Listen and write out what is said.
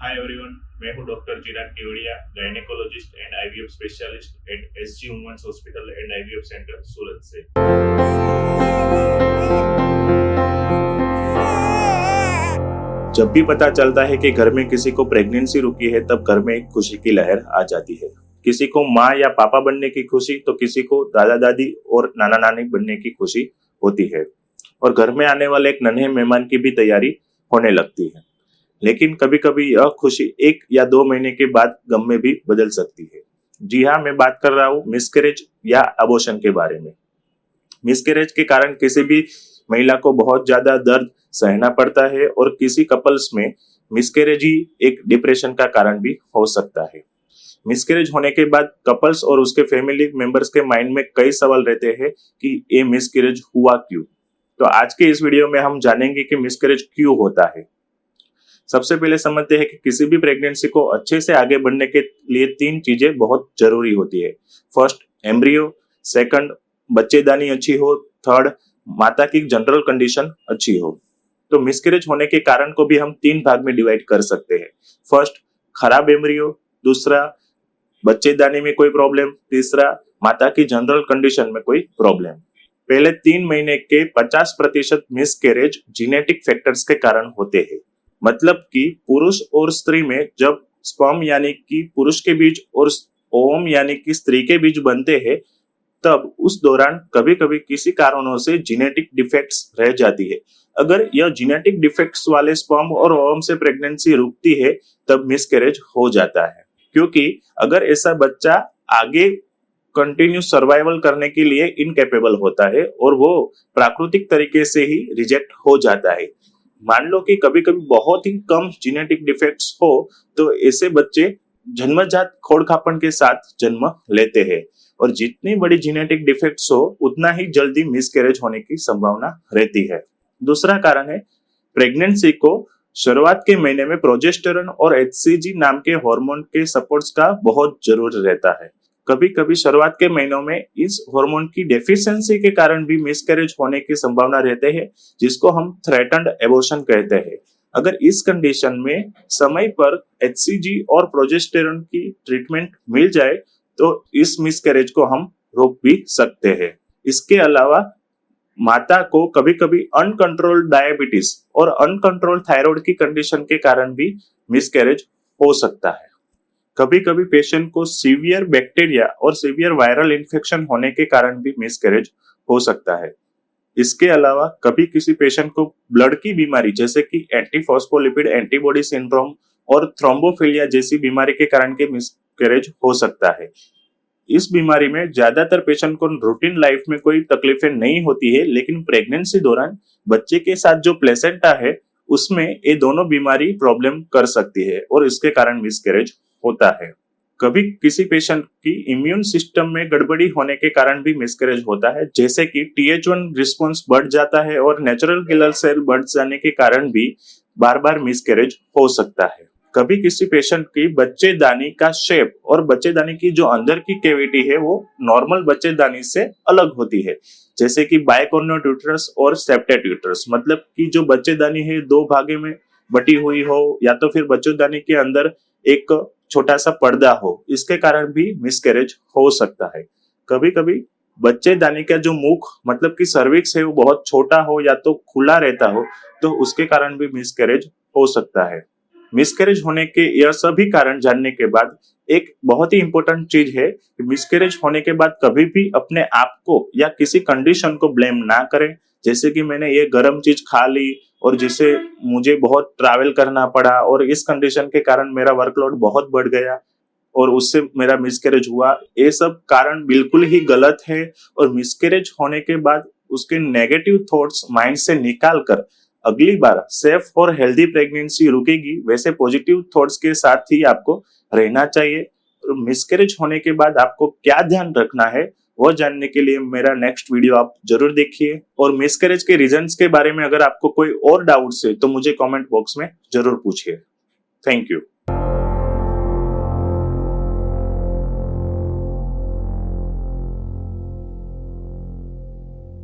हाय everyone, मैं हूं doctor Chirag Kevadia, gynaecologist and IVF specialist at SG women's hospital and IVF centre Surat से। जब भी पता चलता है कि घर में किसी को प्रेगनेंसी रुकी है, तब घर में एक खुशी की लहर आ जाती है। किसी को माँ या पापा बनने की खुशी, तो किसी को दादा दादी और नाना नानी बनने की खुशी होती है, और घर में आने वाले एक नन्हे मेहमान की भी तैयारी होने लगती है। लेकिन कभी कभी यह खुशी 1 या 2 महीने के बाद गम में भी बदल सकती है। जी हाँ, मैं बात कर रहा हूँ मिसकैरेज या अबॉर्शन के बारे में। मिसकैरेज के कारण किसी भी महिला को बहुत ज्यादा दर्द सहना पड़ता है, और किसी कपल्स में मिसकैरेज ही एक डिप्रेशन का कारण भी हो सकता है। मिसकैरेज होने के बाद कपल्स और उसके फैमिली मेंबर्स के माइंड में कई सवाल रहते हैं कि ये मिसकैरेज हुआ क्यों। तो आज के इस वीडियो में हम जानेंगे कि मिसकैरेज क्यों होता है। सबसे पहले समझते हैं कि किसी भी प्रेगनेंसी को अच्छे से आगे बढ़ने के लिए 3 चीजें बहुत जरूरी होती है। First, embryo. सेकंड, बच्चेदानी अच्छी हो। थर्ड, माता की जनरल कंडीशन अच्छी हो। तो मिसकैरेज होने के कारण को भी हम 3 भाग में डिवाइड कर सकते हैं। फर्स्ट, खराब एम्ब्रियो। दूसरा, बच्चेदानी में कोई प्रॉब्लम। तीसरा, माता की जनरल कंडीशन में कोई प्रॉब्लम। पहले 3 महीने के 50% मिसकैरेज जेनेटिक फैक्टर्स के कारण होते हैं। मतलब कि पुरुष और स्त्री में जब स्पर्म यानी कि पुरुष के बीज और ओवम यानी कि स्त्री के बीज बनते हैं, तब उस दौरान कभी कभी किसी कारणों से जेनेटिक डिफेक्ट्स रह जाती है। अगर यह जेनेटिक डिफेक्ट्स वाले स्पर्म और ओवम से प्रेगनेंसी रुकती है, तब मिसकैरेज हो जाता है। क्योंकि अगर ऐसा बच्चा आगे कंटिन्यू सर्वाइवल करने के लिए इनकेपेबल होता है और वो प्राकृतिक तरीके से ही रिजेक्ट हो जाता है। मान लो कि कभी कभी बहुत ही कम जेनेटिक डिफेक्ट्स हो, तो ऐसे बच्चे जन्मजात खोड़खापन के साथ जन्म लेते हैं, और जितनी बड़ी जेनेटिक डिफेक्ट्स हो, उतना ही जल्दी मिसकैरेज होने की संभावना रहती है। दूसरा कारण है, प्रेगनेंसी को शुरुआत के महीने में प्रोजेस्टेरोन और एचसीजी नाम के हार्मोन के सपोर्ट्स का बहुत जरूरी रहता है। कभी कभी शुरुआत के महीनों में इस हार्मोन की डेफिशिएंसी के कारण भी मिसकैरेज होने की संभावना रहते हैं, जिसको हम थ्रेटन्ड एबॉर्शन कहते हैं। अगर इस कंडीशन में समय पर एचसीजी और प्रोजेस्टेरोन की ट्रीटमेंट मिल जाए, तो इस मिसकैरेज को हम रोक भी सकते हैं। इसके अलावा माता को कभी कभी अनकंट्रोल्ड डायबिटीज और अनकंट्रोल्ड थायराइड की कंडीशन के कारण भी मिसकैरेज हो सकता है। कभी कभी पेशेंट को सीवियर बैक्टीरिया और सीवियर वायरल इन्फेक्शन होने के कारण भी मिसकैरेज हो सकता है। इसके अलावा कभी किसी पेशेंट को ब्लड की बीमारी जैसे कि एंटीफॉस्फोलिपिड एंटीबॉडी सिंड्रोम और थ्रोम्बोफिलिया जैसी बीमारी के कारण के मिसकैरेज हो सकता है। इस बीमारी में ज्यादातर पेशेंट को रूटीन लाइफ में कोई तकलीफें नहीं होती है, लेकिन प्रेगनेंसी दौरान बच्चे के साथ जो प्लेसेंटा है, उसमें ये दोनों बीमारी प्रॉब्लम कर सकती है, और इसके कारण मिसकैरेज होता है। कभी किसी पेशेंट की इम्यून सिस्टम में गड़बड़ी होने के कारण भी मिसकैरेज होता है, जैसे कि TH1 रिस्पॉन्स बढ़ जाता है और नेचुरल किलर सेल बढ़ जाने के कारण भी बार बार मिसकैरेज हो सकता है। कभी किसी पेशेंट की बच्चेदानी का शेप और बच्चेदानी की जो अंदर की कैविटी है, वो नॉर्मल बच्चेदानी से अलग होती है, जैसे कि बाइकॉर्नियल यूट्रस और सेप्टेड यूट्रस। मतलब कि जो बच्चेदानी है 2 भागे में बटी हुई हो, या तो फिर बच्चेदानी के अंदर एक छोटा सा पर्दा हो, इसके कारण भी मिसकैरेज हो सकता है। कभी कभी बच्चेदानी का जो मुख मतलब कि सर्विक्स है, वो बहुत छोटा हो या तो खुला रहता हो, तो उसके कारण भी मिसकैरेज हो सकता है। मिसकैरेज होने के यह सभी कारण जानने के बाद एक बहुत ही इंपॉर्टेंट चीज है कि मिसकैरेज होने के बाद कभी भी अपने आप को या किसी कंडीशन को ब्लेम ना करें, जैसे कि मैंने ये गर्म चीज खा ली और जिससे मुझे बहुत ट्रैवल करना पड़ा, और इस कंडीशन के कारण मेरा वर्कलोड बहुत बढ़ गया और उससे मेरा मिसकैरेज हुआ। ये सब कारण बिल्कुल ही गलत है, और मिसकैरेज होने के बाद उसके नेगेटिव थॉट्स माइंड से निकाल कर अगली बार सेफ और हेल्दी प्रेगनेंसी रुकेगी, वैसे पॉजिटिव थॉट्स के साथ ही आपको रहना चाहिए। और मिसकैरेज होने के बाद आपको क्या ध्यान रखना है, वो जानने के लिए मेरा नेक्स्ट वीडियो आप जरूर देखिए। और मिसकैरेज के रीजंस के बारे में अगर आपको कोई और डाउट्स है, तो मुझे कमेंट बॉक्स में जरूर पूछिए। Thank you.